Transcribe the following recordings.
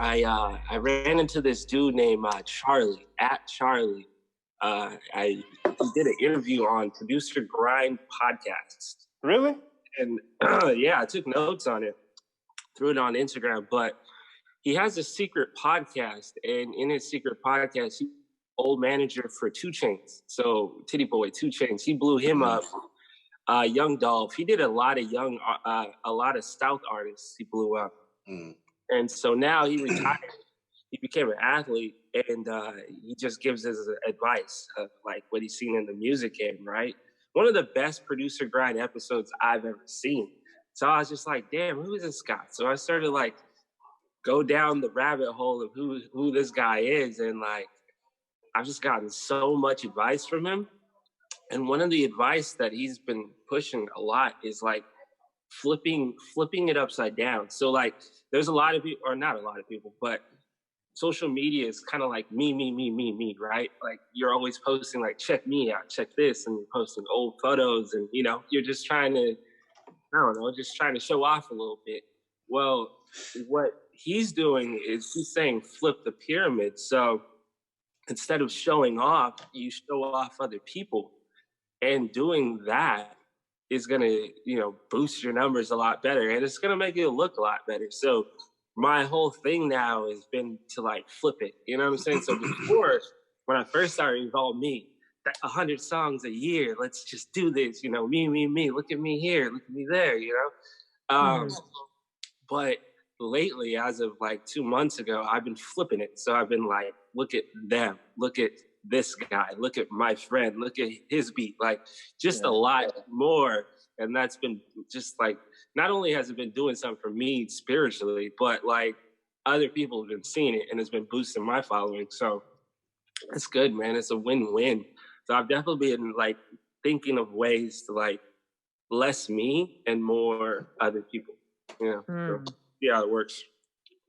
I ran into this dude named Charlie, @Charlie. I did an interview on Producer Grind podcast. Really? And yeah, I took notes on it, threw it on Instagram. But he has a secret podcast, and in his secret podcast, he's old manager for 2 Chainz. So Titty Boy, 2 Chainz, he blew him up. Young Dolph, he did a lot of South artists he blew up. And so now he retired. He became an athlete, and he just gives his advice of like what he's seen in the music game, right? One of the best Producer Grind episodes I've ever seen. So I was just like, damn, who is this guy? So I started like go down the rabbit hole of who this guy is, and like I've just gotten so much advice from him. And one of the advice that he's been pushing a lot is like flipping it upside down. So like there's a lot of people, or not a lot of people, but social media is kind of like me, right? Like you're always posting like, check me out, check this, and you're posting old photos, and you know, you're just trying to, I don't know, just trying to show off a little bit. Well, what he's doing is he's saying flip the pyramid. So instead of showing off, you show off other people. And doing that is going to, you know, boost your numbers a lot better, and it's going to make it look a lot better. So my whole thing now has been to like flip it. You know what I'm saying? So before, when I first started, it was all me. 100 songs a year. Let's just do this. You know, me. Look at me here. Look at me there. You know. But lately, as of like 2 months ago, I've been flipping it. So I've been like, look at them. Look at this guy, look at my friend, look at his beat, like just a lot more. And that's been just like, not only has it been doing something for me spiritually, but like other people have been seeing it, and it's been boosting my following. So it's good, man. It's a win-win. So I've definitely been like thinking of ways to like less me and more other people. You know, so, see how it works.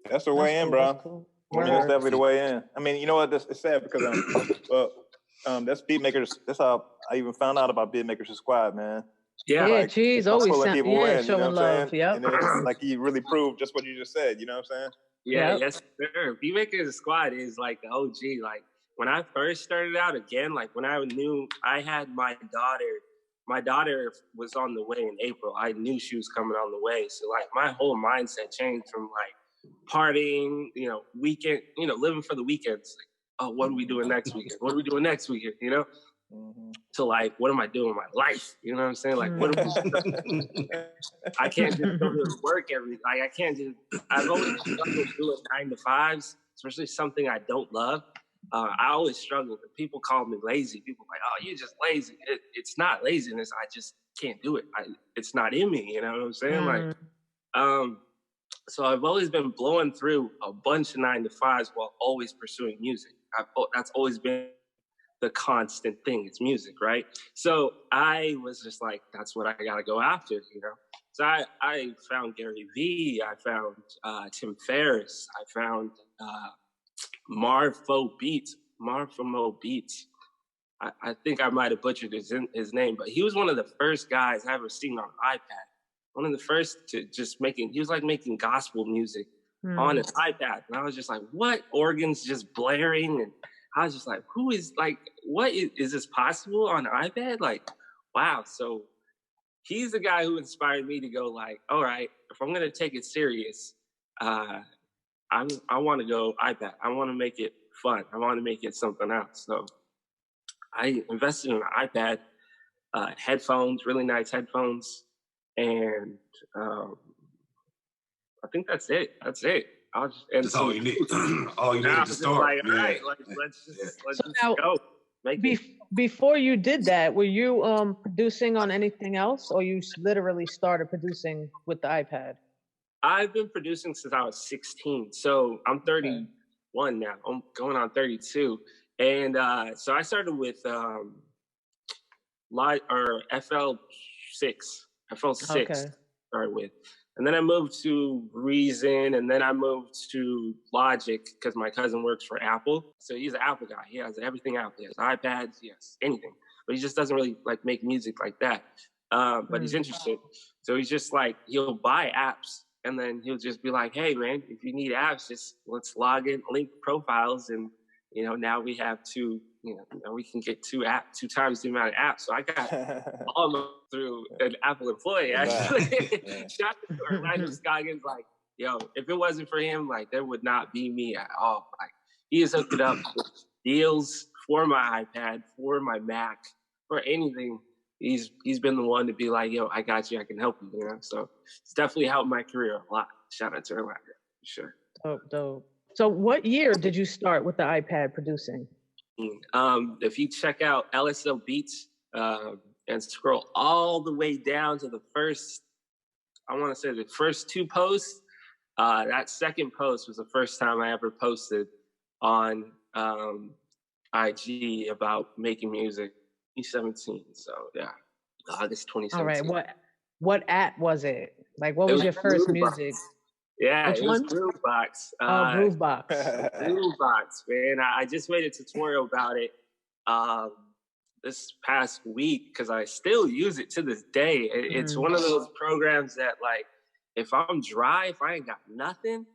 That's the way in, bro. Cool. I mean, that's definitely the way in. I mean, you know what? It's sad because that's Beatmakers. That's how I even found out about Beatmakeristhesquad, man. Yeah, like, Cheez always pulling people in, showing love. Yeah, and it's like he really proved just what you just said. You know what I'm saying? Yeah, yes, sir. Beatmakeristhesquad is like the OG. Like when I first started out, again, like when I knew I had my daughter was on the way in April. I knew she was coming on the way. So like my whole mindset changed from like partying, you know, weekend, you know, living for the weekends. Like, oh, what are we doing next weekend? What are we doing next weekend? You know? To like, what am I doing with my life? You know what I'm saying? Like, what am I can't just go to work I can't just, I've always struggled doing 9 to 5s, especially something I don't love. I always struggle. People call me lazy. People are like, oh, you're just lazy. It's not laziness. I just can't do it. It's not in me. You know what I'm saying? Like, so I've always been blowing through a bunch of 9 to 5s while always pursuing music. That's always been the constant thing. It's music, right? So I was just like, that's what I gotta go after, you know? So I found Gary Vee, I found Tim Ferriss, I found Ms.LeD Beats. I think I might have butchered his name, but he was one of the first guys I ever seen on iPad. One of the first to just he was like making gospel music on an iPad. And I was just like, what? Organs just blaring. And I was just like, what is this possible on an iPad? Like, wow. So he's the guy who inspired me to go like, all right, if I'm going to take it serious, I want to go iPad. I want to make it fun. I want to make it something else. So I invested in an iPad, headphones, really nice headphones. And I think that's it. That's all you need. All you need to start. Like, all right, let's just go. Before you did that, were you producing on anything else, or you literally started producing with the iPad? I've been producing since I was 16. So I'm 31 now. I'm going on 32. And so I started with FL6 started with. And then I moved to Reason, and then I moved to Logic because my cousin works for Apple. So he's an Apple guy. He has everything out there. He has iPads, he has anything. But he just doesn't really like make music like that. But he's interested. So he's just like, he'll buy apps And then he'll just be like, hey, man, if you need apps, just let's log in, link profiles. And, you know, now we have we can get two times the amount of apps. So I got all of them through an Apple employee, actually. Shout out to Ryan Scoggins, like, yo, if it wasn't for him, like, there would not be me at all. Like, he has hooked it up with deals for my iPad, for my Mac, for anything. He's been the one to be like, yo, I got you, I can help you, you know? So it's definitely helped my career a lot. Shout out to her, for sure. Dope. So what year did you start with the iPad producing? If you check out Lso Beats and scroll all the way down to the first, I want to say the first two posts, that second post was the first time I ever posted on IG about making music. 2017, so yeah, August 2017. All right, what app was it? Like, what was your first music? Yeah, which it one? was Groovebox. Groovebox. Groovebox, man. I just made a tutorial about it this past week because I still use it to this day. It's one of those programs that, like, if I'm dry, if I ain't got nothing,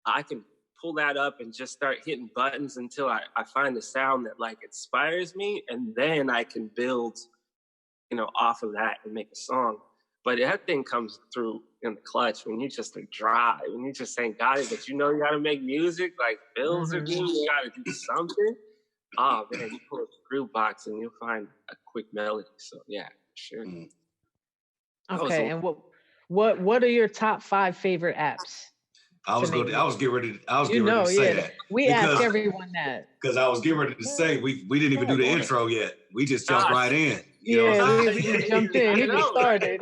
I can pull that up and just start hitting buttons until I find a sound that, like, inspires me, and then I can build, you know, off of that and make a song. But that thing comes through in the clutch when you just are dry, when you just ain't got it, but you know you gotta make music, like bills are due, you gotta do something. Oh man, you pull up the Groovebox and you'll find a quick melody. So yeah, sure. Okay, and what are your top 5 favorite apps? I was getting ready to say that. We ask everyone that. Because I was getting ready to say we didn't even do the intro yet. We just jumped right in. We just jumped in. We just started.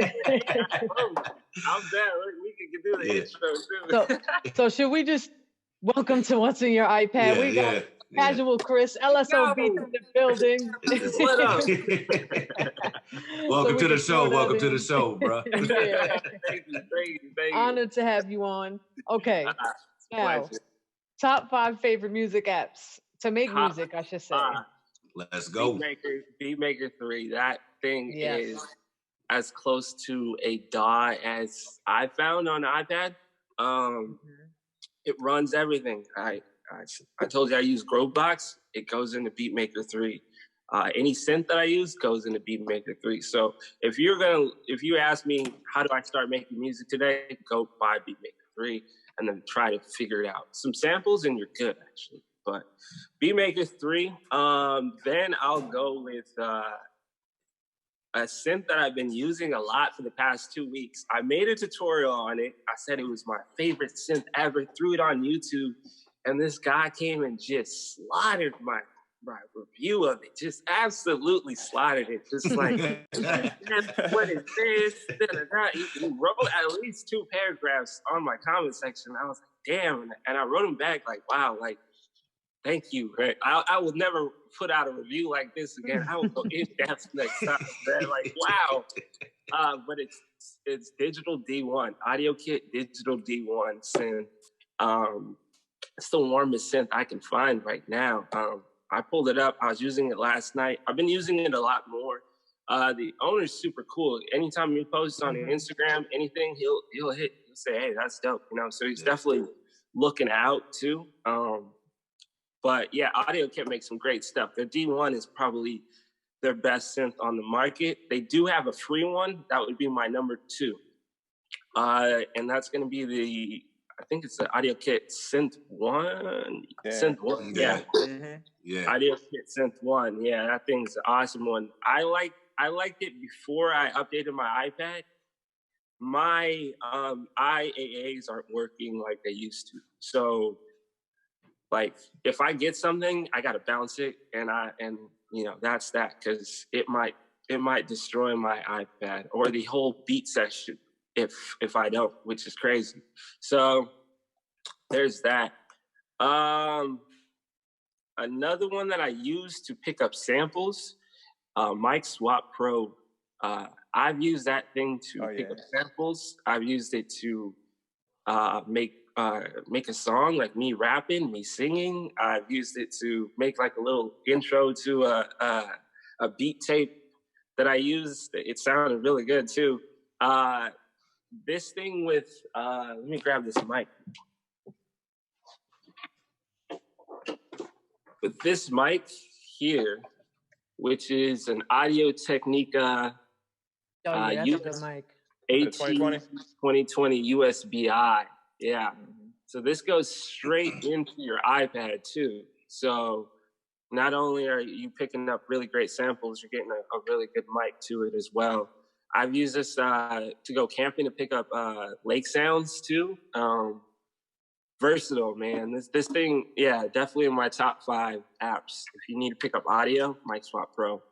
I'm there. We can do the intro too. So should we just welcome to What's in Your iPad? We got Casual Chris, Lso Beats in the building. Welcome to the show. Welcome to the show, bro. Thank you. Honored to have you on. Okay. Now, top 5 favorite music apps to make music, I should say. Let's go. Beatmaker 3. That thing is as close to a DAW as I found on the iPad. It runs everything. I told you I use Groovebox. It goes into Beatmaker 3. Any synth that I use goes into Beatmaker 3. So if you ask me how do I start making music today, go buy Beatmaker 3 and then try to figure it out. Some samples and you're good, actually. But Beatmaker 3. Then I'll go with a synth that I've been using a lot for the past 2 weeks. I made a tutorial on it. I said it was my favorite synth ever. Threw it on YouTube. And this guy came and just slaughtered my review of it. Just absolutely slaughtered it. Just like, what is this? He wrote at least 2 paragraphs on my comment section. I was like, damn. And I wrote him back like, wow, like, thank you. Right? I will never put out a review like this again. I will go in depth next time. Man. Like, wow. But it's Digital D1, Audio Kit Digital D1 synth. It's the warmest synth I can find right now. I pulled it up. I was using it last night. I've been using it a lot more. The owner's super cool. Anytime you post on Instagram, anything, he'll say, hey, that's dope. You know, so he's definitely looking out too. But yeah, Audio Kit makes some great stuff. Their D1 is probably their best synth on the market. They do have a free one. That would be my number 2. And that's going to be I think it's the Audio Kit Synth 1. Yeah. Synth 1, yeah. Audio Kit Synth 1, yeah, that thing's an awesome one. I liked it before I updated my iPad. My IAAs aren't working like they used to. So, like, if I get something, I gotta bounce it, and you know, that's that, because it might destroy my iPad or the whole beat session. If I don't, which is crazy. So there's that. Another one that I use to pick up samples, Mic Swap Pro. I've used that thing to pick up samples. I've used it to make a song, like me rapping, me singing. I've used it to make like a little intro to a beat tape that I used. It sounded really good too. this thing with, let me grab this mic. With this mic here, which is an Audio-Technica that's a good mic. AT2020 USB-I. Yeah. So this goes straight into your iPad too. So not only are you picking up really great samples, you're getting a really good mic to it as well. I've used this to go camping to pick up lake sounds too. Versatile, man. This thing, yeah, definitely in my top 5 apps. If you need to pick up audio, MicSwap Pro.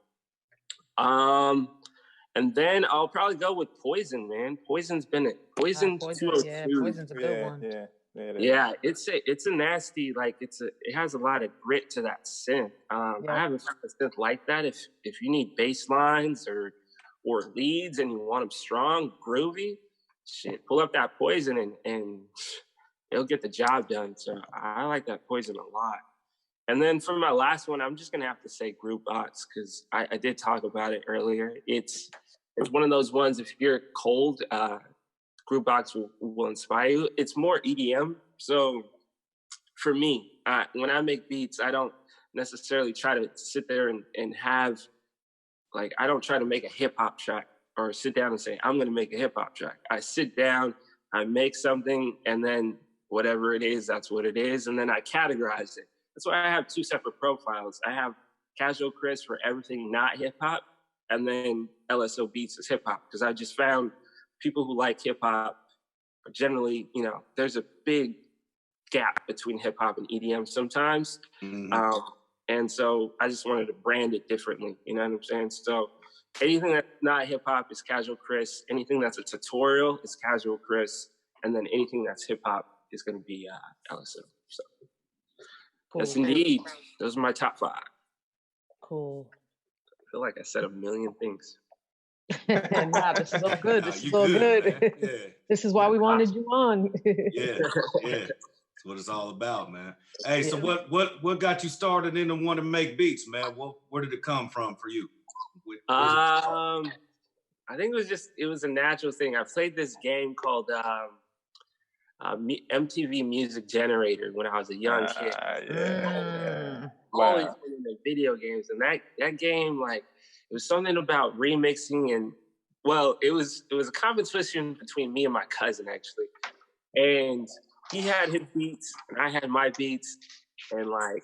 And then I'll probably go with Poison, man. Poison's been it. Poison 202. Yeah, Poison's a good one. Yeah, it's a nasty, like it has a lot of grit to that synth. I haven't found a synth like that. If you need bass lines or leads and you want them strong, groovy, shit, pull up that Poison and it'll get the job done. So I like that Poison a lot. And then for my last one, I'm just gonna have to say Groupbox because I did talk about it earlier. It's one of those ones. If you're cold, Groupbox will inspire you. It's more EDM. So for me, when I make beats, I don't necessarily try to sit there and have, like, I don't try to make a hip hop track or sit down and say, I'm going to make a hip hop track. I sit down, I make something, and then whatever it is, that's what it is. And then I categorize it. That's why I have 2 separate profiles. I have Casual Chris for everything not hip hop, and then Lso Beats is hip hop, because I just found people who like hip hop generally, there's a big gap between hip hop and EDM sometimes. Mm-hmm. And so I just wanted to brand it differently. You know what I'm saying? So anything that's not hip hop is Casual Chris. Anything that's a tutorial is Casual Chris. And then anything that's hip hop is going to be Lso. So cool. Yes, indeed. Those are my top 5. Cool. I feel like I said a million things. Nah, this is all good. This is all good. Yeah. This is why we wanted you on. Yeah. That's what it's all about, man. Hey, so what got you started in the want to make beats, man? Where did it come from for you? I think it was a natural thing. I played this game called MTV Music Generator when I was a young kid. Always been in the video games, and that game, like, it was something about remixing, and it was a competition between me and my cousin actually, and he had his beats and I had my beats, and like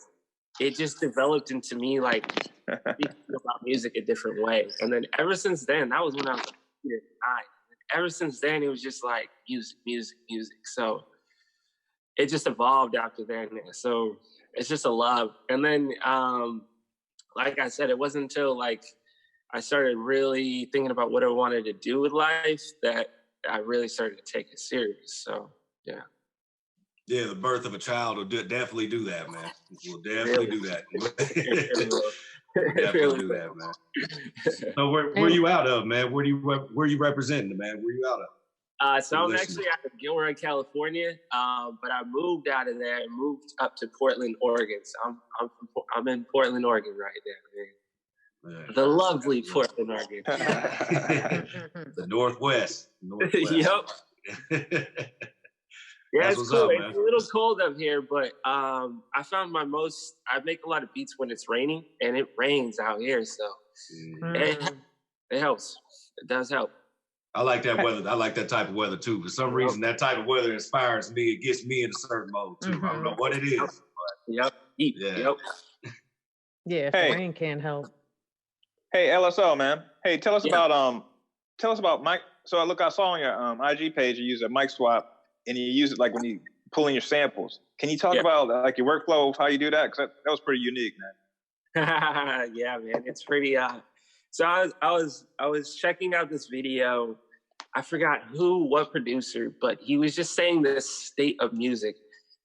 it just developed into me like thinking about music a different way. And then ever since then, that was when I was like 9. Ever since then, it was just like music. So it just evolved after then. So it's just a love. And then, like I said, it wasn't until like I started really thinking about what I wanted to do with life that I really started to take it serious. So, yeah. Yeah, the birth of a child will definitely do that, man. We'll definitely do that. Definitely do that, man. So where you out of, man? Where you representing, man? Where you out of? So I'm actually out of Gilroy, California, but I moved out of there and moved up to Portland, Oregon. So I'm in Portland, Oregon right now, man. The lovely Portland, Oregon. The Northwest. Yep. Yeah, it's cool. It's a little cold up here, but I found I make a lot of beats when it's raining, and it rains out here, so it helps. It does help. I like that weather. I like that type of weather too. For some reason, that type of weather inspires me. It gets me in a certain mode too. I don't know what it is. But yep. Yeah, rain can't help. Hey, LSO, man. Hey, tell us about mic. So I saw on your IG page you use a mic swap. And you use it like when you pull in your samples. Can you talk about like your workflow of how you do that? Because that was pretty unique, man. Yeah, man, it's pretty. So I was checking out this video. I forgot what producer, but he was just saying this state of music,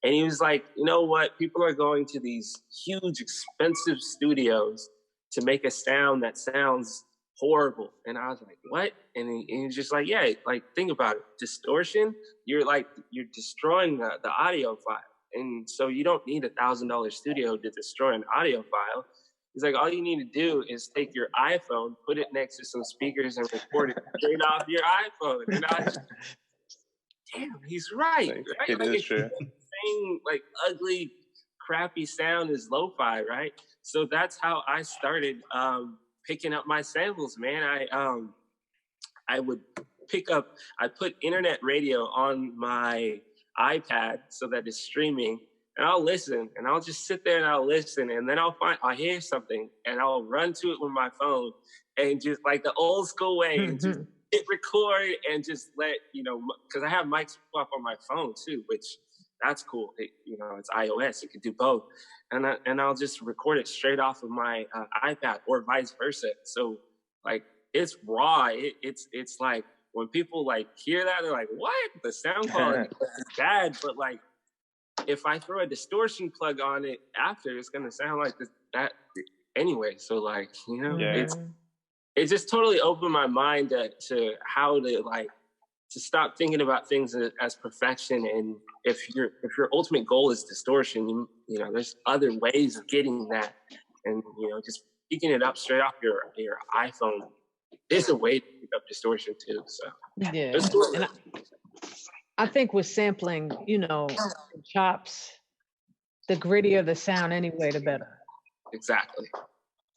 and he was like, you know what? People are going to these huge, expensive studios to make a sound that sounds horrible. And I was like, what? And he's just like, yeah, like, think about it. Distortion, you're destroying the audio file. And so you don't need $1,000 studio to destroy an audio file. He's like, all you need to do is take your iPhone, put it next to some speakers, and record it straight off your iPhone. And I was just, damn, he's right. Right? It is true. Same like ugly, crappy sound is lo-fi, right? So that's how I started picking up my samples, man. I would I put internet radio on my iPad so that it's streaming, and I'll listen, and I'll just sit there and I'll listen, and then I'll hear something, and I'll run to it with my phone, and just like the old school way, and just hit record, and just let, because I have mic swap on my phone too, which that's cool. It's iOS, it can do both, and I'll just record it straight off of my iPad, or vice versa. So like it's raw. It's like when people like hear that, they're like, "What? The sound quality is bad." But like, if I throw a distortion plug on it after, it's gonna sound like that anyway. So like, it just totally opened my mind to how to stop thinking about things as perfection. And if your ultimate goal is distortion, there's other ways of getting that. And just picking it up straight off your iPhone is a way to pick up distortion too. So yeah, and I think with sampling, chops, the grittier the sound anyway, the better. Exactly.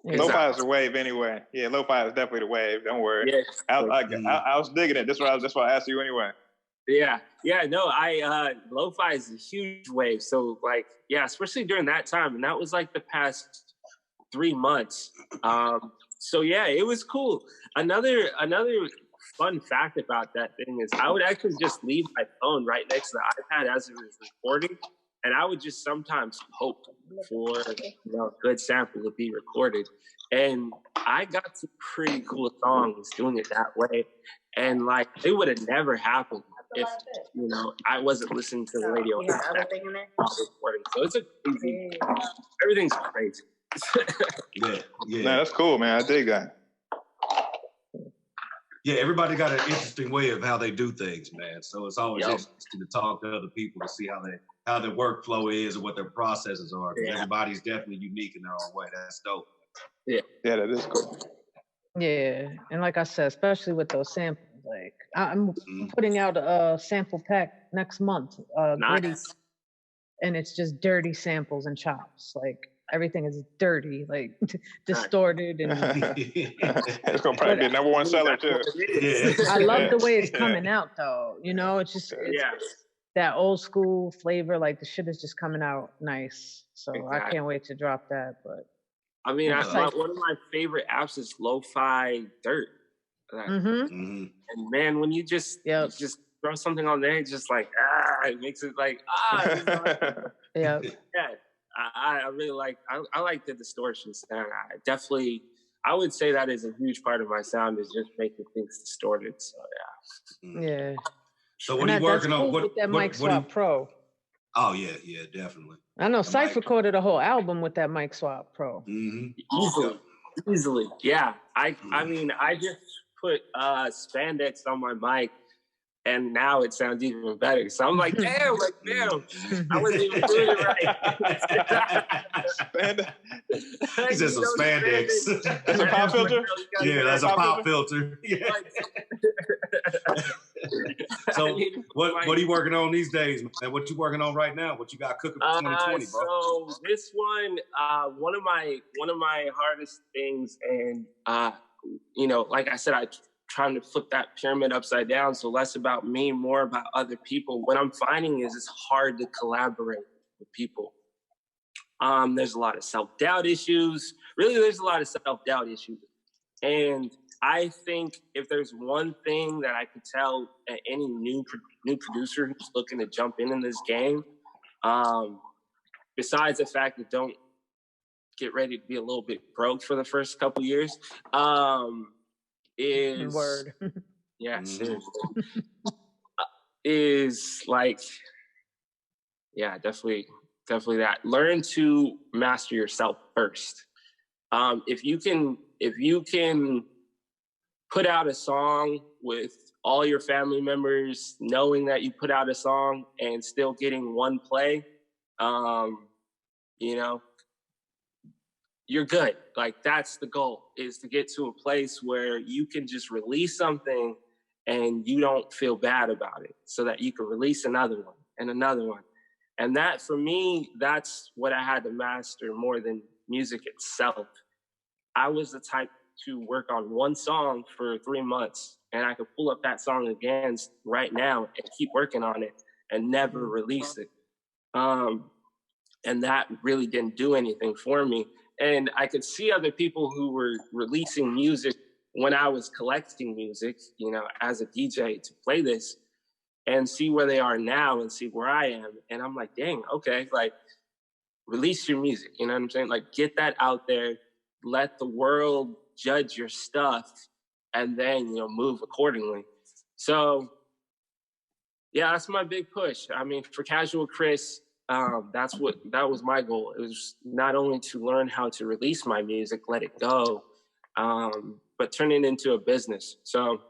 Lo-fi is the wave anyway. Yeah, lo-fi is definitely the wave. Don't worry. Yeah, I was digging it. That's why I asked you anyway. Yeah. No, lo-fi is a huge wave. So like, yeah, especially during that time, and that was like the past 3 months. So yeah, it was cool. Another fun fact about that thing is I would actually just leave my phone right next to the iPad as it was recording, and I would just sometimes hope for a good sample to be recorded. And I got some pretty cool songs doing it that way. And like, it would have never happened if I wasn't listening to the radio. Recording. So it's everything's crazy. Yeah. No, that's cool, man. I dig that. Yeah, everybody got an interesting way of how they do things, man. So it's always interesting to talk to other people to see how their workflow is and what their processes are. Because everybody's definitely unique in their own way. That's dope. Yeah, that is cool. Yeah, and like I said, especially with those samples, like I'm putting out a sample pack next month, gritty, and it's just dirty samples and chops. Like everything is dirty, like distorted, and it's gonna probably be a #1 seller too. I love the way it's coming out, though. It's just that old school flavor. Like the shit is just coming out nice. So I can't wait to drop that. But I mean, one of my favorite apps is Lo-Fi Dirt. And man, when you just throw something on there, it's just like it makes it like yeah. I really like I like the distortion sound. I would say that is a huge part of my sound, is just making things distorted. So yeah. So what are you working on? With that Mic Swap Pro. Oh yeah, definitely. I know Cypha recorded a whole album with that Mic Swap Pro. Easily. Yeah. I mean, I just put spandex on my mic, and now it sounds even better. So I'm like, damn, I wasn't even doing it right. He said some spandex. That's a pop filter? Yeah, that's a pop filter. Yeah. So what are you working on these days, man? What you working on right now? What you got cooking for 2020, bro? So this one, one of my hardest things, and like I said, trying to flip that pyramid upside down. So less about me, more about other people. What I'm finding is it's hard to collaborate with people. There's a lot of self-doubt issues. Really, there's a lot of self-doubt issues. And I think if there's one thing that I could tell any new producer who's looking to jump in this game, besides the fact that don't get ready to be a little bit broke for the first couple years, is word. Yeah, seriously. Is like, yeah, definitely that. Learn to master yourself first. If you can put out a song with all your family members knowing that you put out a song and still getting one play, you you're good. Like, that's the goal, is to get to a place where you can just release something and you don't feel bad about it, so that you can release another one and another one. And that, for me, that's what I had to master more than music itself. I was the type to work on one song for 3 months, and I could pull up that song again right now and keep working on it and never release it. And that really didn't do anything for me. And I could see other people who were releasing music when I was collecting music, you know, as a DJ to play this, and see where they are now and see where I am. And I'm like, dang, okay, like, release your music, you know what I'm saying? Like, get that out there, let the world judge your stuff, and then, you know, move accordingly. So, yeah, that's my big push. I mean, for Casual Chris, that was my goal. It was not only to learn how to release my music, let it go, but turn it into a business. So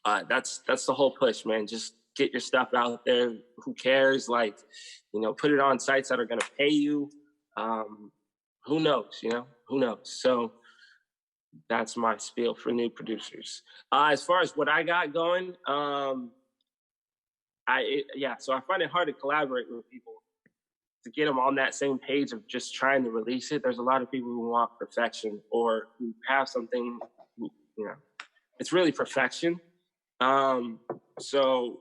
that's the whole push, man. Just get your stuff out there. Who cares? Like, you know, put it on sites that are going to pay you. Who knows, you know? Who knows? So that's my spiel for new producers. As far as what I got going, so I find it hard to collaborate with people, to get them on that same page of just trying to release it. There's a lot of people who want perfection, or who have something, you know, it's really perfection. So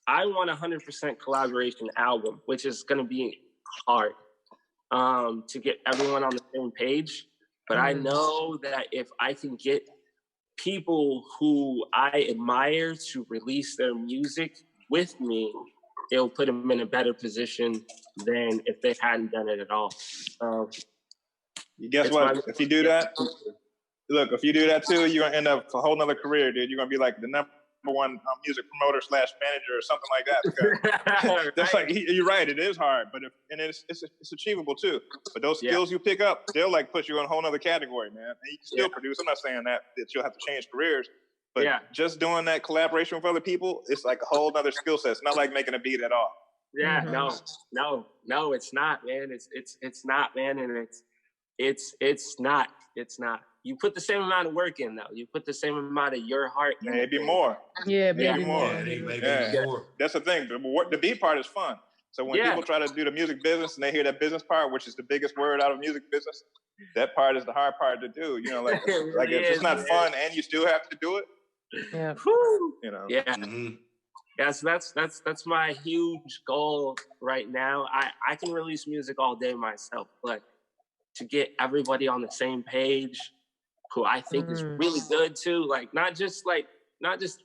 I want 100% collaboration album, which is going to be hard to get everyone on the same page. But I know that if I can get people who I admire to release their music with me, it'll put them in a better position than if they hadn't done it at all. Guess what? If you do that, look, if you do that too, you're gonna end up a whole nother career, dude. You're gonna be like the #1 music promoter / manager or something like that. Right. That's like, you're right. It is hard, but it's achievable too. But those skills you pick up, they'll like put you in a whole nother category, man. And you can still produce. I'm not saying that you'll have to change careers, but just doing that collaboration with other people, it's like a whole other skill set. It's not like making a beat at all. Yeah, no, it's not, man. It's not, man, and it's not. You put the same amount of work in, though. You put the same amount of your heart in. Maybe more. Yeah, maybe more. More. That's the thing. The beat part is fun. So when people try to do the music business and they hear that business part, which is the biggest word out of music business, that part is the hard part to do. You know, like, if it's not fun and you still have to do it. Yeah. You know. Yeah. Yeah, so that's my huge goal right now. I can release music all day myself, but to get everybody on the same page, who I think is really good too, like not just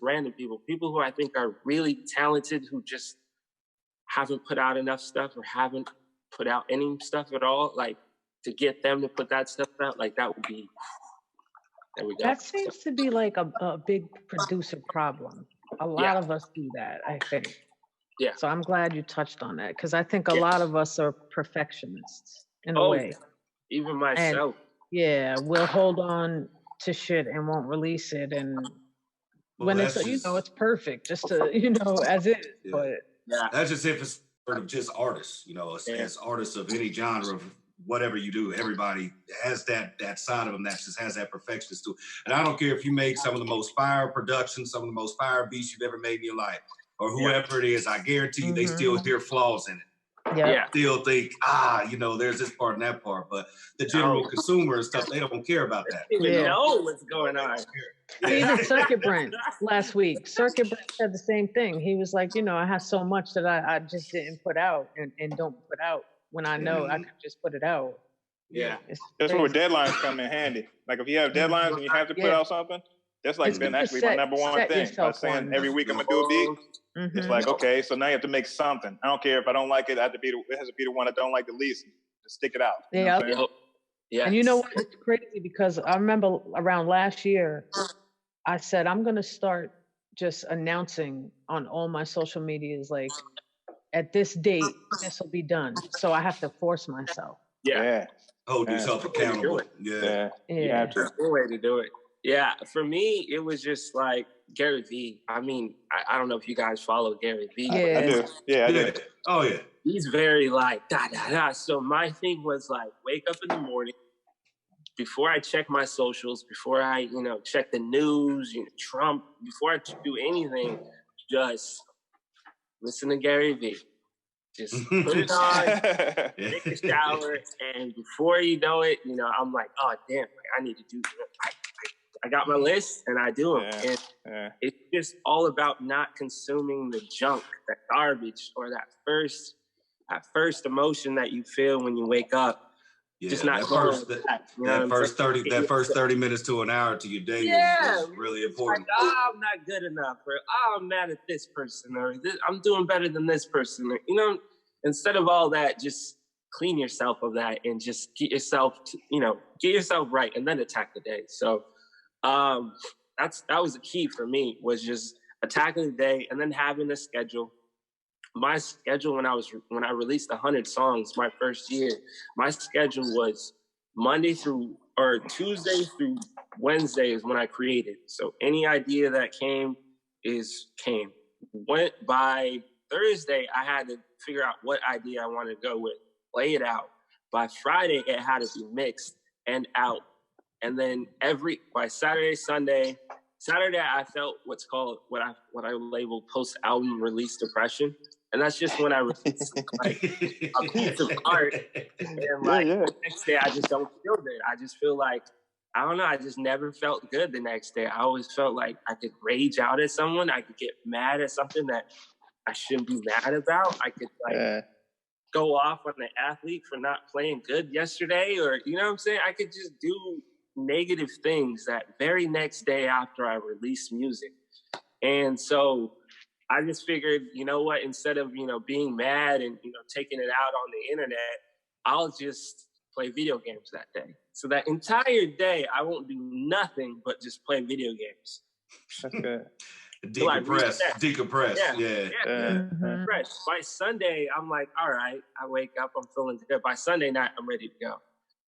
random people who I think are really talented, who just haven't put out enough stuff or haven't put out any stuff at all, like to get them to put that stuff out, like that would be, there we go. That seems to be like a big producer problem. A lot of us do that, I think. Yeah. So I'm glad you touched on that, because I think a lot of us are perfectionists in a way. Even myself. And, we'll hold on to shit and won't release it, and when it's it's perfect, just to as is. But that's just if it's sort of just artists, as artists of any genre of whatever you do, everybody has that side of them that just has that perfectionist too. And I don't care if you make some of the most fire productions, some of the most fire beats you've ever made in your life, or whoever it is, I guarantee you they still hear flaws in it. Still think, there's this part and that part, but the general consumer and stuff, they don't care about that. They don't even know what's going on. Even Circuit Brent last week, Circuit Brent said the same thing. He was like, I have so much that I just didn't put out and don't put out when I know I could just put it out. Yeah. That's where deadlines come in handy. Like if you have deadlines and you have to put out something, that's like been actually my #1 thing. By saying every week I'm gonna do a beat. It's like, okay, so now you have to make something. I don't care if I don't like it. It has to be the one I don't like the least. Just stick it out. And you know what? It's crazy because I remember around last year, I said I'm gonna start just announcing on all my social medias, like at this date, this will be done. So I have to force myself. Hold yourself accountable. You have to. That's the way to do it. Yeah, for me, it was just like Gary Vee. I mean, I don't know if you guys follow Gary Vee. Yeah, I do. Yeah, I do. Oh, yeah. He's very like, da, da, da. So my thing was like, wake up in the morning, before I check my socials, before I, you know, check the news, you know, Trump, before I do anything, just listen to Gary Vee. Just put it on, take a shower, and before you know it, you know, I'm like, oh damn, like, I need to do. I got my list and I do them, and it's just all about not consuming the junk, that garbage, or that first emotion that you feel when you wake up. Yeah, just not that first 30 minutes to an hour to your day is really important. Like, oh, I'm not good enough, or oh, I'm mad at this person, or I'm doing better than this person. Or, you know, instead of all that, just clean yourself of that and just get yourself, get yourself right, and then attack the day. So that was the key for me, was just attacking the day and then having a schedule. My schedule when I released 100 songs my first year, my schedule was Tuesday through Wednesday is when I created. So any idea that came. Went by Thursday, I had to figure out what idea I wanted to go with, lay it out. By Friday, it had to be mixed and out. And then by Saturday, I felt what I labeled post-album release depression. And that's just when I released like a piece of art, and the next day I just don't feel good. I just feel like, I don't know, I just never felt good the next day. I always felt like I could rage out at someone. I could get mad at something that I shouldn't be mad about. I could go off on the athlete for not playing good yesterday, or, you know what I'm saying? I could just do negative things that very next day after I released music. And so I just figured, you know what, instead of, being mad and, taking it out on the internet, I'll just play video games that day. So that entire day, I won't do nothing but just play video games. That's good. Decompress. Yeah. Decompress. By Sunday, I'm like, all right, I wake up, I'm feeling good. By Sunday night, I'm ready to go.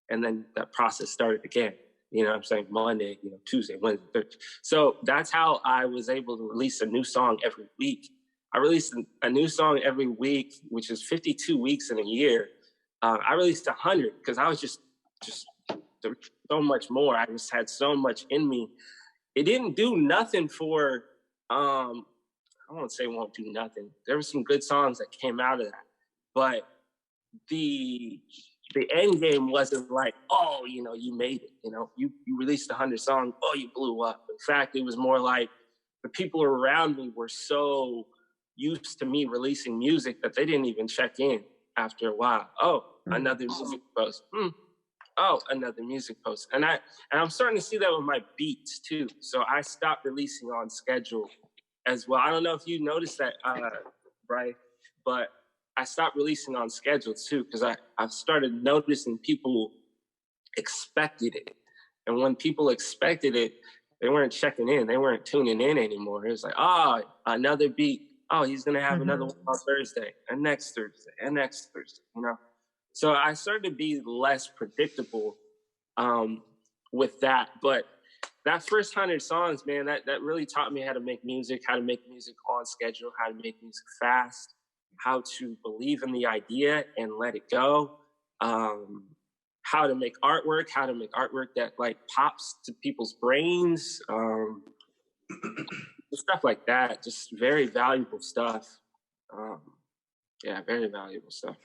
And then that process started again. You know what I'm saying? Monday, Tuesday, Wednesday, Thursday. So that's how I was able to release a new song every week. I released a new song every week, which is 52 weeks in a year. I released 100 because I was just so much more. I just had so much in me. It didn't do nothing for, I won't say it won't do nothing. There were some good songs that came out of that. But the end game wasn't like, oh, you made it. You released 100 songs. Oh, you blew up. In fact, it was more like the people around me were so used to me releasing music that they didn't even check in after a while. Oh, another music post. Oh, another music post. And I'm starting to see that with my beats too. So I stopped releasing on schedule as well. I don't know if you noticed that, Bry, but I stopped releasing on schedule too, because I've started noticing people expected it. And when people expected it, they weren't checking in. They weren't tuning in anymore. It was like, oh, another beat. Oh, he's going to have another one on Thursday, and next Thursday, and next Thursday, So I started to be less predictable with that. But that first 100 songs, man, that really taught me how to make music on schedule, how to make music fast, how to believe in the idea and let it go, how to make artwork that like pops to people's brains, stuff like that. Just very valuable stuff. Very valuable stuff.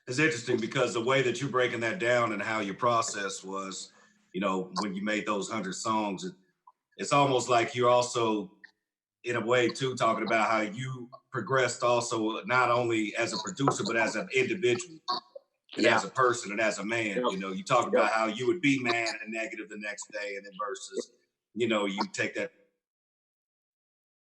It's interesting because the way that you're breaking that down and how your process was, when you made those 100 songs, it's almost like you're also, in a way, too, talking about how you progressed also not only as a producer, but as an individual and as a person and as a man. You talk about how you would be mad and negative the next day, and then versus, you take that.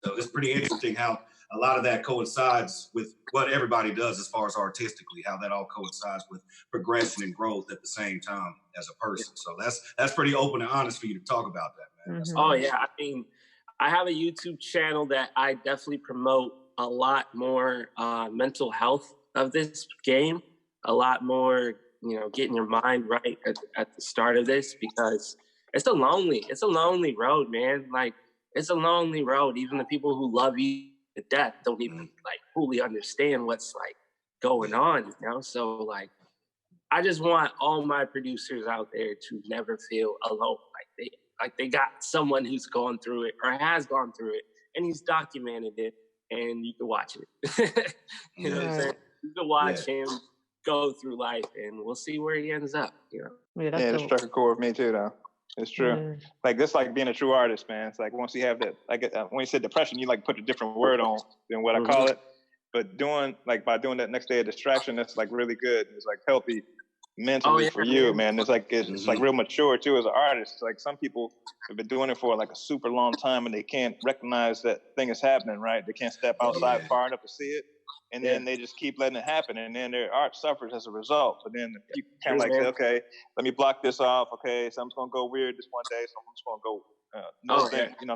So it's pretty interesting how a lot of that coincides with what everybody does as far as artistically, how that all coincides with progression and growth at the same time as a person. So that's pretty open and honest for you to talk about that, man. Oh, yeah. I mean, I have a YouTube channel that I definitely promote a lot more mental health of this game, a lot more, getting your mind right at the start of this, because it's a lonely road, man. Like, it's a lonely road. Even the people who love you to death don't even like fully understand what's like going on, So like, I just want all my producers out there to never feel alone. Like they got someone who's gone through it or has gone through it, and he's documented it, and you can watch it. You know what I'm saying? You can watch him go through life, and we'll see where he ends up. You know? Yeah, that struck a chord with me too, though. It's true. Like this, like being a true artist, man. It's like once you have that, like when you said depression, you like put a different word on than what I call it. But by doing that next day of distraction, that's like really good. It's like healthy mentally for you, man. It's like it's like real mature too as an artist. It's like some people have been doing it for like a super long time and they can't recognize that thing is happening, right? They can't step outside far enough to see it. And then they just keep letting it happen, and then their art suffers as a result. But then you kind of like say, okay, let me block this off. Okay, something's gonna go weird this one day, so I'm just gonna go,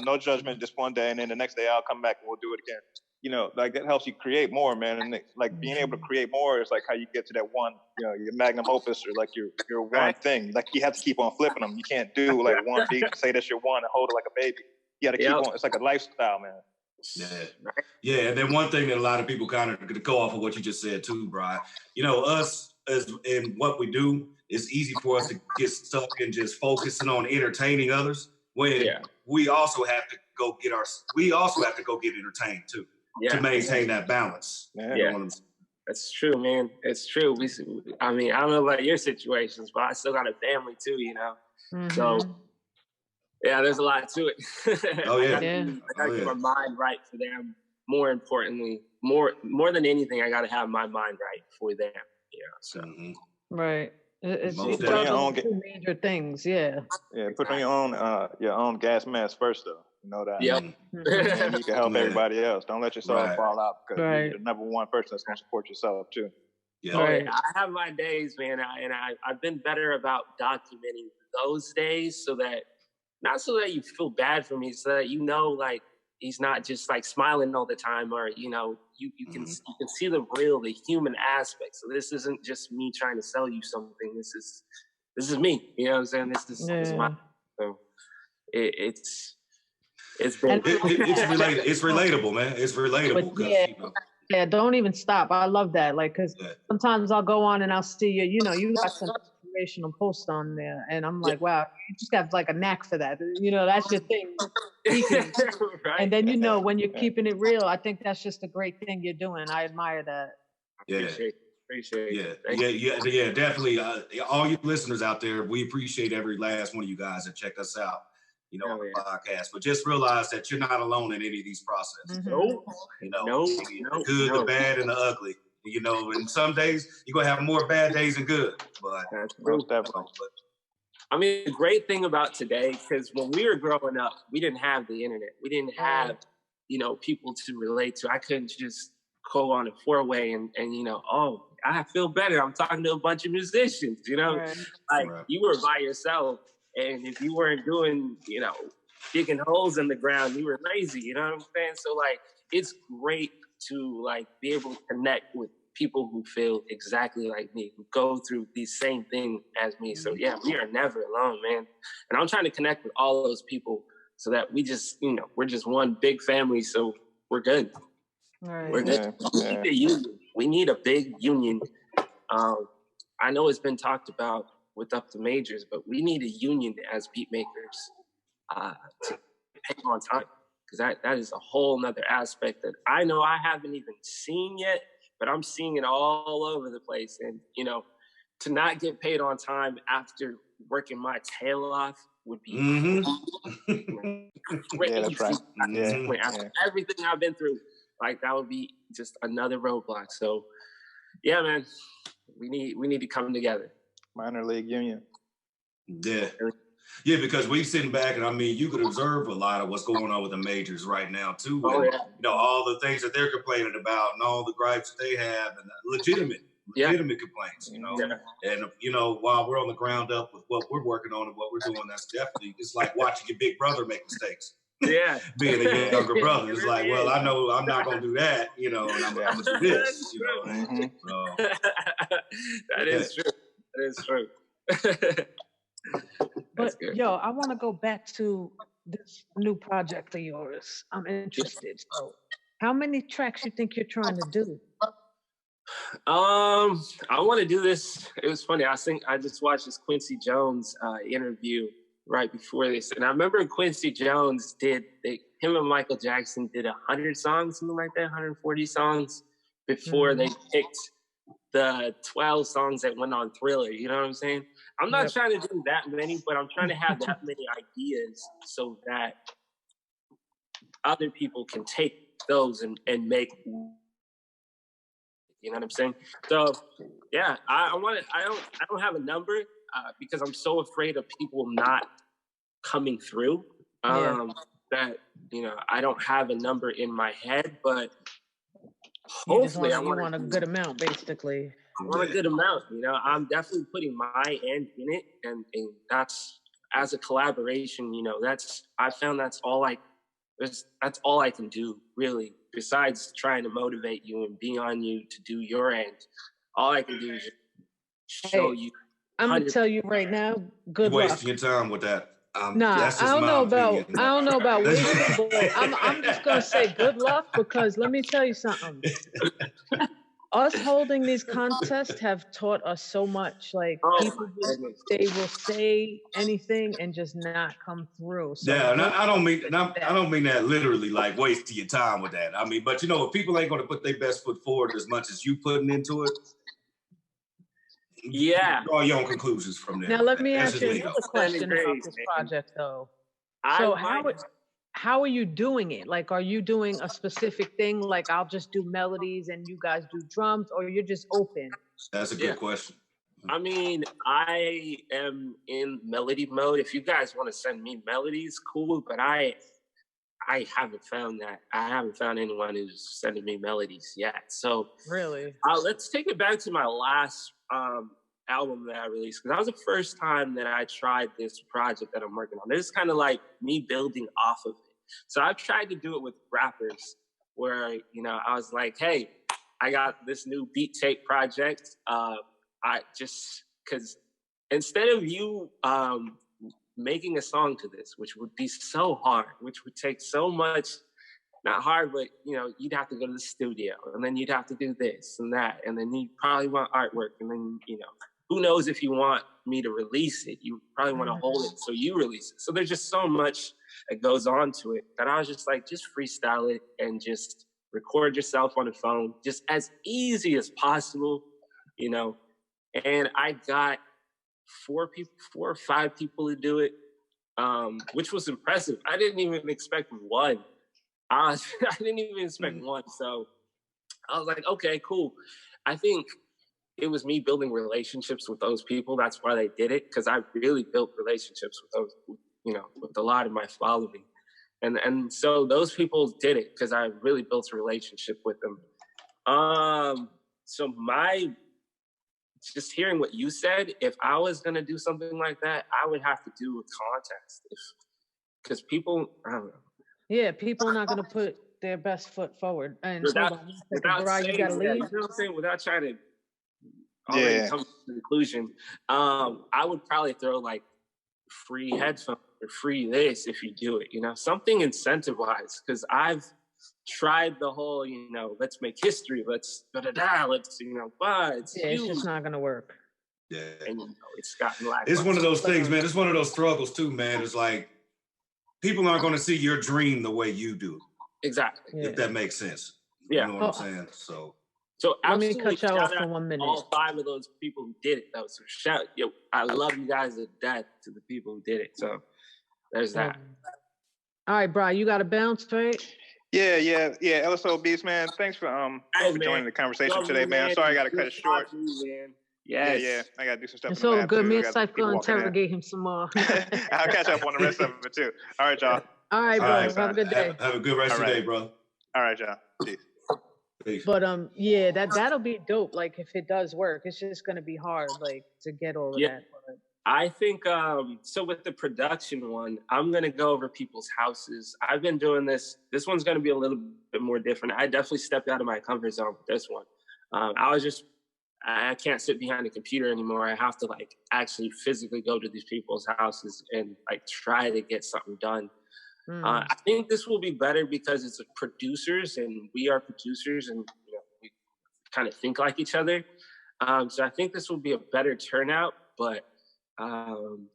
no judgment this one day, and then the next day I'll come back and we'll do it again. You know, like that helps you create more, man. And like being able to create more is like how you get to that one, your magnum opus or like your one thing. Like you have to keep on flipping them. You can't do like one beat and say that's your one and hold it like a baby. You got to keep on. It's like a lifestyle, man. Yeah, and then one thing that a lot of people kind of go off of what you just said too, Brian. You know, us as in what we do, it's easy for us to get stuck in just focusing on entertaining others when we also have to go get entertained too to maintain that balance. That's true, man. It's true. I mean, I don't know about your situations, but I still got a family too, you know. So. Yeah, there's a lot to it. I gotta keep my mind right for them. More importantly, more than anything, I gotta have my mind right for them. Yeah. So. Right. It's two major things. Yeah. Yeah. Put on your own gas mask first, though. You know that. Yep. And you can help everybody else. Don't let yourself fall out because you're the number one person that's gonna support yourself too. Yeah. I have my days, man, and I've been better about documenting those days not so that you feel bad for me, so that you know, like, he's not just like smiling all the time, or you know, you can see the human aspect. So this isn't just me trying to sell you something. This is me. You know what I'm saying? This is my. So it's relatable, man. It's relatable. But don't even stop. I love that. Like, cause sometimes I'll go on and I'll see you. You know, you got some inspirational posts on there, and I'm like, wow, you just got like a knack for that. You know, that's your thing. And then when you're keeping it real, I think that's just a great thing you're doing. I admire that. Appreciate it. Yeah, definitely. All you listeners out there, we appreciate every last one of you guys that checked us out. You know, on the podcast, but just realize that you're not alone in any of these processes. You know, the good, the bad, and the ugly. You know, and some days you're gonna have more bad days than good. But that's true. I mean, the great thing about today, because when we were growing up, we didn't have the internet. We didn't have, people to relate to. I couldn't just go on a four-way and I feel better. I'm talking to a bunch of musicians. You know, you were by yourself. And if you weren't doing, digging holes in the ground, you were lazy, you know what I'm saying? So, it's great to, be able to connect with people who feel exactly like me, who go through the same thing as me. So, yeah, we are never alone, man. And I'm trying to connect with all those people so that we just, we're just one big family, so we're good. Right. We're good. We need a union. We need a big union. I know it's been talked about with up to majors, but we need a union as beat makers to pay on time, because that is a whole nother aspect that I know I haven't even seen yet, but I'm seeing it all over the place. And to not get paid on time after working my tail off would be crazy. That's right. After everything I've been through, that would be just another roadblock. So yeah, man, we need to come together. Minor league union. Yeah, because we sitting back and I mean, you could observe a lot of what's going on with the majors right now too. All the things that they're complaining about and all the gripes that they have and legitimate complaints, And while we're on the ground up with what we're working on and what we're doing, that's definitely, it's like watching your big brother make mistakes. Yeah. Being a younger brother. It's like, well, I know I'm not gonna do that, and I'm gonna do this. So, that is true. That is true. But I want to go back to this new project of yours. I'm interested. So, how many tracks you think you're trying to do? I want to do this. It was funny. I just watched this Quincy Jones interview right before this, and I remember Quincy Jones him and Michael Jackson did 100 songs, something like that, 140 songs before they picked the 12 songs that went on Thriller. You know what I'm saying? I'm not trying to do that many, but I'm trying to have that many ideas so that other people can take those and make. You know what I'm saying? So, yeah, I don't have a number because I'm so afraid of people not coming through. That I don't have a number in my head, but hopefully you want a good amount, basically. I want a good amount. I'm definitely putting my end in it, and that's as a collaboration. I found that's all I can do, really. Besides trying to motivate you and be on you to do your end, all I can do is show you. I'm gonna tell you right now, good luck. Wasting your time with that. Nah, I don't know about wasting, but I'm just gonna say good luck, because let me tell you something. Us holding these contests have taught us so much. Like, people they will say anything and just not come through. So I don't mean that literally, like wasting your time with that. I mean, but if people ain't gonna put their best foot forward as much as you putting into it, draw your own conclusions from there. Now let me ask you another question about this project, though. So how are you doing it? Like, are you doing a specific thing? Like, I'll just do melodies and you guys do drums, or you're just open? That's a good question. I mean, I am in melody mode. If you guys want to send me melodies, cool. But I haven't found that. I haven't found anyone who's sending me melodies yet. So really, let's take it back to my last album that I released, because that was the first time that I tried this project that I'm working on. This is kind of like me building off of it. So I've tried to do it with rappers where, I was like, hey, I got this new beat tape project. Because instead of you making a song to this, which would be so hard, which would take so much, not hard, but, you'd have to go to the studio, and then you'd have to do this and that, and then you probably want artwork, and then, who knows if you want me to release it. You probably want to hold it, so you release it. So there's just so much that goes on to it that I was just like, just freestyle it and just record yourself on the phone, just as easy as possible, And I got 4 or 5 people to do it, which was impressive. I didn't even expect one. I didn't even expect one. So I was like, okay, cool. I think it was me building relationships with those people. That's why they did it, because I really built relationships with those, with a lot of my following. And so those people did it because I really built a relationship with them. So just hearing what you said, if I was going to do something like that, I would have to do a contest. Because people, I don't know. Yeah, people are not going to put their best foot forward. And without you got to leave. You know what I'm saying? Without trying to already come to the conclusion, I would probably throw like free headphones or free this if you do it, something incentivized, because I've tried the whole, let's make history, let's but it's it's just not gonna work. Yeah, and it's gotten like it's one of those things, man. It's one of those struggles too, man. It's like people aren't going to see your dream the way you do. Exactly. If that makes sense. Yeah. You know what I'm saying? So let me cut you off for 1 minute. All 5 of those people who did it, though. So I love you guys to death, to the people who did it. So there's that. All right, Bri, you got to bounce, right? Yeah. Lso Beats, man. Thanks for joining the conversation today, man. I'm sorry I got to cut it short. Yes. Yeah. I got to do some stuff. It's all good. Me and Cypha going to interrogate him some more. I'll catch up on the rest of it, too. All right, y'all. All right, bro. Have a good day. Have a good rest of your day, bro. All right, y'all. Peace. But that'll be dope. Like, if it does work, it's just gonna be hard, like, to get all of that. But I think so. With the production one, I'm gonna go over people's houses. I've been doing this. This one's gonna be a little bit more different. I definitely stepped out of my comfort zone with this one. I can't sit behind a computer anymore. I have to like actually physically go to these people's houses and like try to get something done. I think this will be better because it's producers, and we are producers, and kind of think like each other. So I think this will be a better turnout, but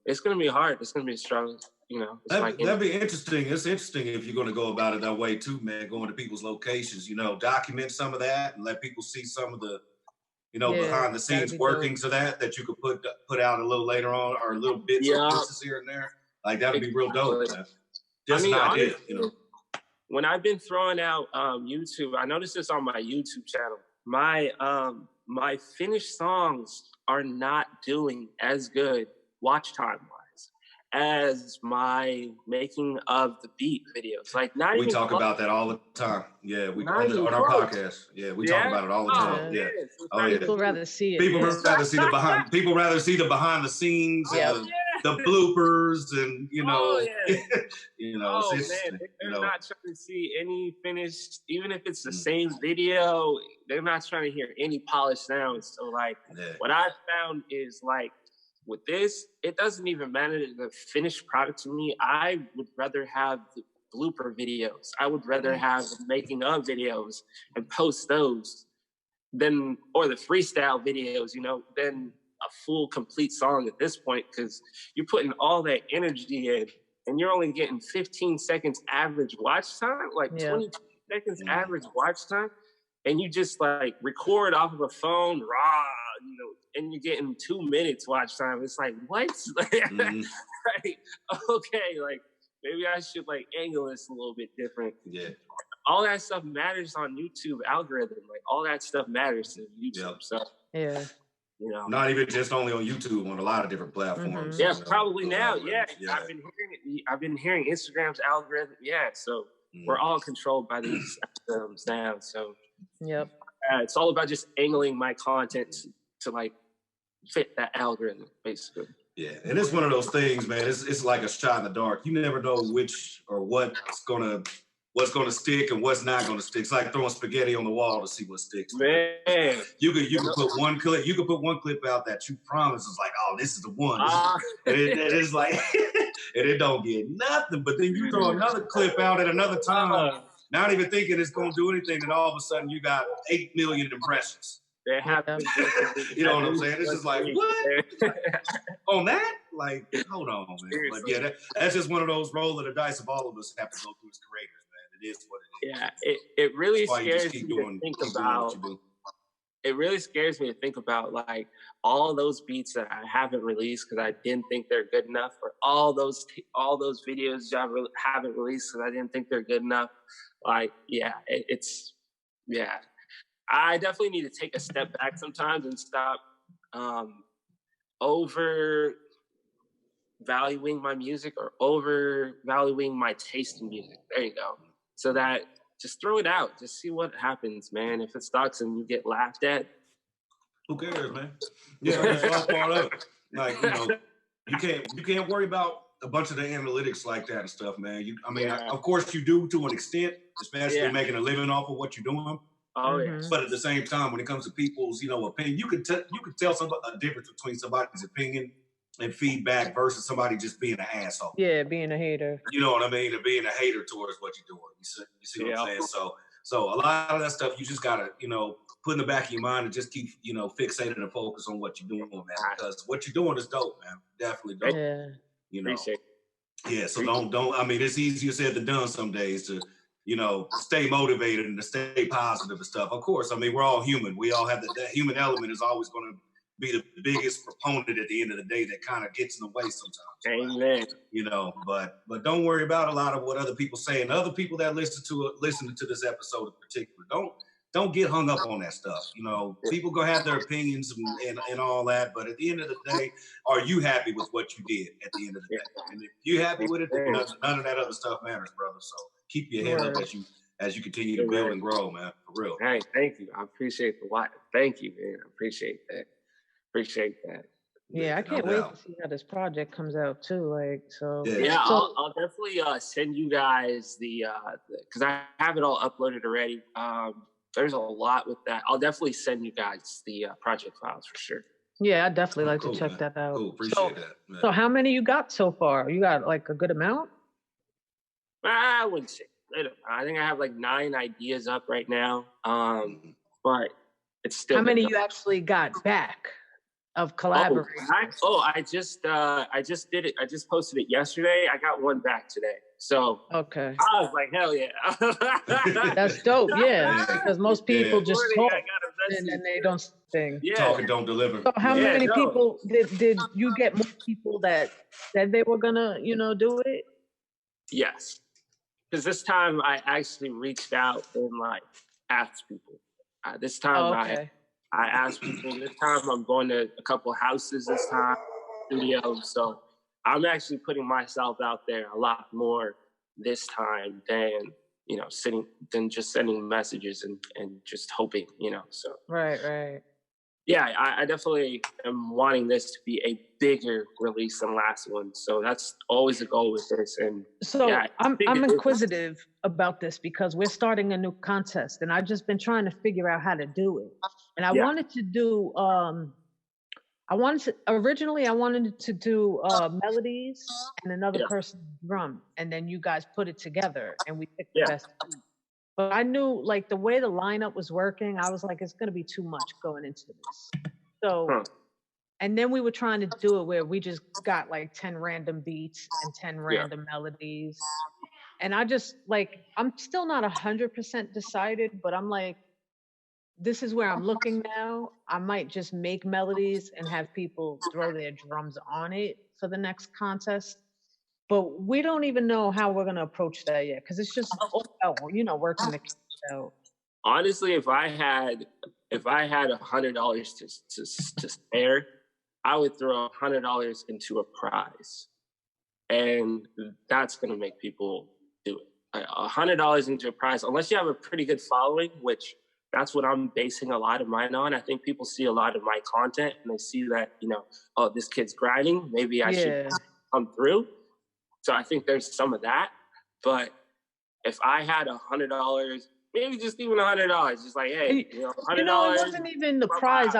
it's going to be hard. It's going to be a struggle. You know, that'd be interesting. It's interesting if you're going to go about it that way too, man. Going to people's locations, you know, document some of that and let people see some of the, you know, behind the scenes workings of that you could put out a little later on, or little bits and pieces here and there. Like that would be real dope, man. Just an idea, honestly, you know. When I've been throwing out YouTube, I noticed this on my YouTube channel. My finished songs are not doing as good watch time wise as my making of the beat videos. Like, not we even talk close. About that all the time. Yeah, we Not on our podcast. Yeah, we talk about it all the time. Yeah. People rather see it. People rather see the behind. People rather see the behind the scenes, the bloopers, and you know, you know. Oh man, they're not trying to see any finished, even if it's the same video. They're not trying to hear any polished sounds. So like, what I found is like, with this, it doesn't even matter the finished product to me. I would rather have the blooper videos. I would rather have the making of videos and post those or the freestyle videos, you know, than a full complete song at this point, because you're putting all that energy in and you're only getting 15 seconds average watch time, like 22 seconds average watch time. And you just like record off of a phone raw, you know, and you're getting 2 minutes watch time. It's like, what? Like, okay, like maybe I should like angle this a little bit different. Yeah. All that stuff matters on YouTube algorithm. Like all that stuff matters to YouTube. So you know, not even just only on YouTube, on a lot of different platforms. Yeah, probably now. Yeah. I've been hearing it. I've been hearing Instagram's algorithm. Yeah, so we're all controlled by these algorithms now. So it's all about just angling my content to like fit that algorithm, basically. Yeah, and it's one of those things, man. It's like a shot in the dark. You never know which or what's gonna stick and what's not gonna stick. It's like throwing spaghetti on the wall to see what sticks. Man, you could put one clip. You could put one clip out that you promise is like, oh, this is the one. And it's like, and it don't get nothing. But then you throw another clip out at another time, not even thinking it's gonna do anything, and all of a sudden you got 8 million impressions. They happen. You know what I'm saying? It's just like, what? On that? Like, hold on, man. But yeah, that's just one of those roll of the dice of all of us have to go through as creators, man. It is what it is. Yeah, it really scares me to think about. It really scares me to think about like all those beats that I haven't released because I didn't think they're good enough, or all those videos I haven't released because I didn't think they're good enough. Like, I definitely need to take a step back sometimes and stop overvaluing my music or overvaluing my taste in music. There you go. So that just throw it out. Just see what happens, man. If it sucks and you get laughed at, who cares, man? Yeah, that's all part of it. Like, you know, you can't worry about a bunch of the analytics like that and stuff, man. Of course you do to an extent, especially making a living off of what you're doing. Oh yeah. But at the same time, when it comes to people's, you know, opinion, you could tell a difference between somebody's opinion and feedback versus somebody just being an asshole. Yeah, being a hater. You know what I mean? And being a hater towards what you're doing. You see what I'm saying? So a lot of that stuff you just gotta, you know, put in the back of your mind and just keep, you know, fixated and focus on what you're doing, man. Because what you're doing is dope, man. Definitely dope. Yeah. You know. Appreciate it. Yeah. So don't. I mean, it's easier said than done some days to, you know, stay motivated and to stay positive and stuff. Of course, I mean, we're all human. We all have that human element is always going to be the biggest proponent at the end of the day that kind of gets in the way sometimes. Amen. You know, but don't worry about a lot of what other people say, and other people that listen to this episode in particular. Don't get hung up on that stuff. You know, people gonna have their opinions and all that, but at the end of the day, are you happy with what you did at the end of the day? And if you're happy with it, then none of that other stuff matters, brother. So keep your head up as you continue to build and grow, man. For real. Hey, thank you. I appreciate the why. Thank you, man. I appreciate that. Yeah, I can't wait to see how this project comes out too. Like, so I'll definitely send you guys the because I have it all uploaded already. There's a lot with that. I'll definitely send you guys the project files for sure. Yeah, I'd definitely like to check that out. Cool, appreciate that. Man. So how many you got so far? You got like a good amount? I wouldn't say. I think I have like 9 ideas up right now. But it's still. How many you actually got back of collaborating? I just did it. I just posted it yesterday. I got one back today. So okay, I was like, hell yeah. That's dope. Yeah, because most people just talk and then they don't sing. Yeah. Talk and don't deliver. So how many people did you get? More people that said they were gonna, do it? Yes, because this time I actually reached out and like asked people. This time I asked people. This time I'm going to a couple houses. This time studios. So I'm actually putting myself out there a lot more this time than just sending messages and just hoping. So Right. yeah, I definitely am wanting this to be a bigger release than last one. So that's always the goal with this. And so yeah, I'm inquisitive about this because we're starting a new contest, and I've just been trying to figure out how to do it. And I wanted to do originally I wanted to do melodies and another person's drum, and then you guys put it together and we picked the best two. But I knew, like, the way the lineup was working, I was like, it's going to be too much going into this. So, and then we were trying to do it where we just got like 10 random beats and 10 random melodies. And I just, like, I'm still not 100% decided, but I'm like, this is where I'm looking now. I might just make melodies and have people throw their drums on it for the next contest. But we don't even know how we're gonna approach that yet, because it's just all about, working the kids out. Honestly, if I had $100 to spare, I would throw $100 into a prize, and that's gonna make people do it. $100 into a prize, unless you have a pretty good following, which that's what I'm basing a lot of mine on. I think people see a lot of my content and they see that, oh, this kid's grinding. Maybe I should come through. So I think there's some of that. But if I had $100, maybe just even $100, just like, hey, $100. It wasn't even the prize.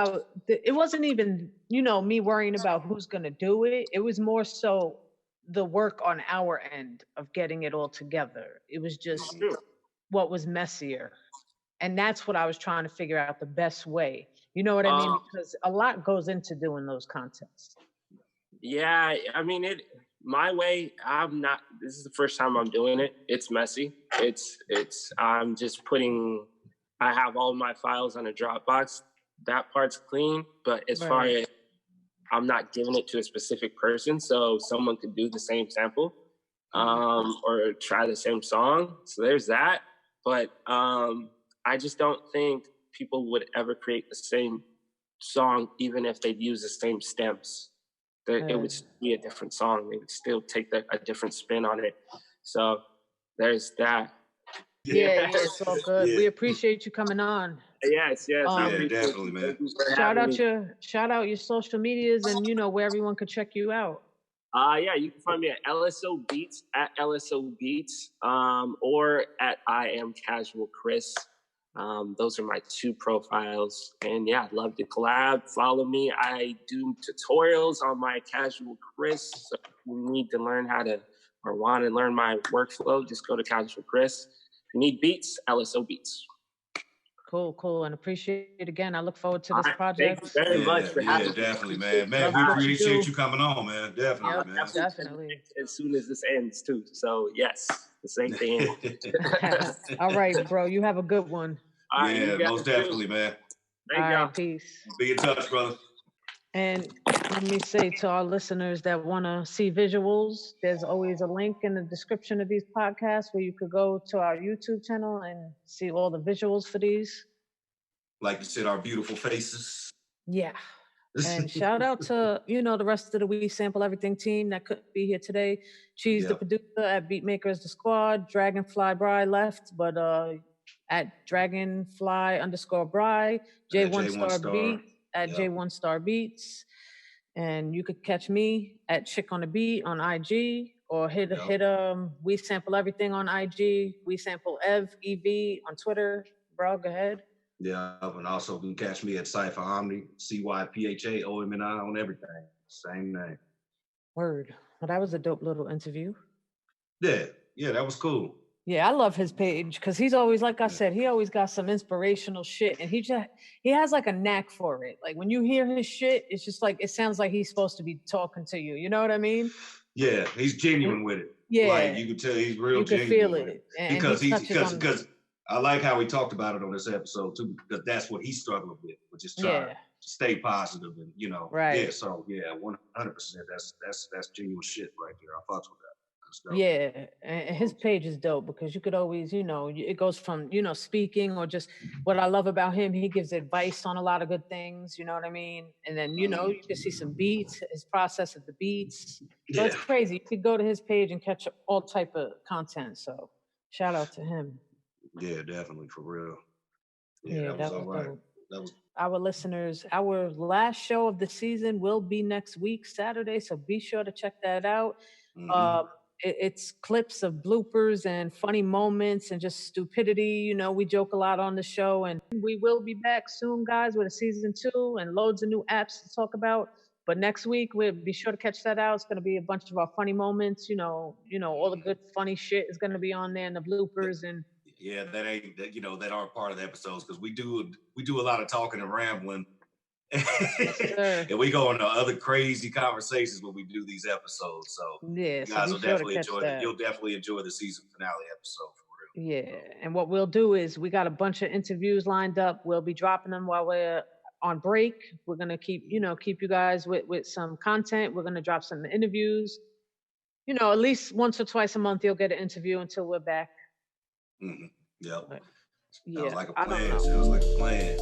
It wasn't even, me worrying about who's going to do it. It was more so the work on our end of getting it all together. It was just what was messier. And that's what I was trying to figure out the best way. You know what I mean? Because a lot goes into doing those contests. Yeah, I mean, my way, this is the first time I'm doing it. It's messy. I'm just I have all my files on a Dropbox. That part's clean, but as far as I'm not giving it to a specific person, so someone could do the same sample or try the same song. So there's that. But I just don't think people would ever create the same song, even if they'd use the same stems. It would be a different song. They would still take a different spin on it. So there's that. Yeah, it's all good. We appreciate you coming on. Yes. Definitely, man. Shout out your social medias and where everyone could check you out. You can find me at Lso Beats, at Lso Beats, or at I Am Casual Chris. Those are my two profiles. And yeah, I'd love to collab. Follow me. I do tutorials on my Casual Chris. So if you need to learn or want to learn my workflow, just go to Casual Chris. If you need beats, Lso Beats. Cool. And appreciate it again. I look forward to this project. Thank you very much for having me. Definitely, man. Man, we appreciate you coming on, man. Definitely, man. Definitely. As soon as this ends, too. So, yes, the same thing. All right, bro. You have a good one. Most definitely, man. Thank y'all. Peace. Be in touch, brother. And let me say to our listeners that want to see visuals, there's always a link in the description of these podcasts where you could go to our YouTube channel and see all the visuals for these. Like you said, our beautiful faces. Yeah. And shout out to, the rest of the WeSampleEverything team that couldn't be here today. Cheez Da Producer at Beatmakeristhesquad, DragonFlyBry left, but at DragonFly_Bry, J1StarBeatz at J1StarBeatz. And you could catch me at Chick on the Beat on IG, or hit WeSampleEverything on IG, WeSampleEv on Twitter. Bro, go ahead. Yeah, and also you can catch me at Cypha Omni, CyphaOmni on everything. Same name. Word. Well, that was a dope little interview. Yeah, that was cool. Yeah, I love his page because he's always, like I said, he always got some inspirational shit, and he has like a knack for it. Like when you hear his shit, it's just like it sounds like he's supposed to be talking to you. You know what I mean? Yeah, he's genuine with it. Yeah, like you can tell he's real. You can genuine feel with it, and because I like how he talked about it on this episode too, because that's what he's struggling with, which is trying to stay positive and right. Yeah, so 100%. That's genuine shit right there. I fucks with that. Yeah, and his page is dope because you could always, it goes from, speaking or just what I love about him. He gives advice on a lot of good things, you know what I mean? And then, you can see some beats, his process of the beats. So it's crazy. You could go to his page and catch all type of content. So shout out to him. Yeah, definitely, for real. Yeah, that was all right. That was our listeners. Our last show of the season will be next week, Saturday. So be sure to check that out. It's clips of bloopers and funny moments and just stupidity. We joke a lot on the show, and we will be back soon, guys, with a season 2 and loads of new apps to talk about. But next week, we'll be sure to catch that out. It's going to be a bunch of our funny moments. All the good funny shit is going to be on there, and the bloopers and. Yeah, that aren't part of the episodes because we do a lot of talking and rambling. And we go into other crazy conversations when we do these episodes. So you guys will definitely enjoy it. You'll definitely enjoy the season finale episode for real. Yeah. And what we'll do is we got a bunch of interviews lined up. We'll be dropping them while we're on break. We're gonna keep you guys with some content. We're gonna drop some interviews. At least once or twice a month you'll get an interview until we're back. Yep. Yeah. Sounds like a plan.